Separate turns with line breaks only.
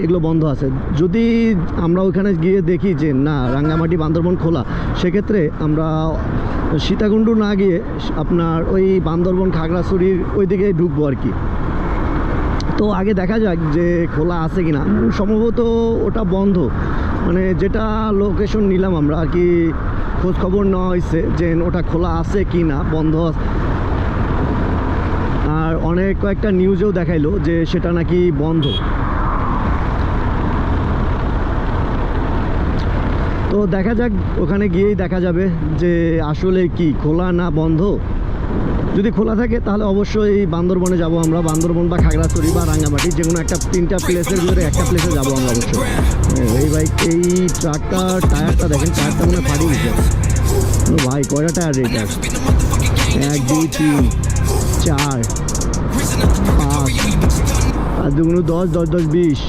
এগুলো বন্ধ আছে। যদি আমরা ওইখানে গিয়ে দেখি যে না রাঙ্গামাটি বান্দরবন খোলা, সেক্ষেত্রে আমরা সীতাকুণ্ডু না গিয়ে আপনার ওই বান্দরবন খাগড়াছড়ির ওই দিকে ঢুকবো আর কি। তো আগে দেখা যাক যে খোলা আছে কিনা। সম্ভবত ওটা বন্ধ, মানে যেটা লোকেশন নিলাম আমরা আর কি, খোঁজ খবর নেওয়া হয়েছে যে ওটা খোলা আছে কি না, বন্ধ। আর অনেক কয়েকটা নিউজেও দেখাইলো যে সেটা নাকি বন্ধ। তো দেখা যাক, ওখানে গিয়েই দেখা যাবে যে আসলে কি খোলা না বন্ধ। যদি খোলা থাকে তাহলে অবশ্যই বান্দরবনে যাব আমরা, বান্দরবন বা খাগড়াছড়ি বা রাঙ্গামাটি, যে কোনো একটা 3টা প্লেসের ভিতরে একটা প্লেসে যাবো আমরা অবশ্যই। এই বাইক, এই ট্রাকটার টায়ারটা দেখেন, টায়ারটা মনে ফাটিয়ে দিচ্ছে ভাই। কয়টা টায়ার এটা? 1 2 3 4 5 আর 2 10 10 10 20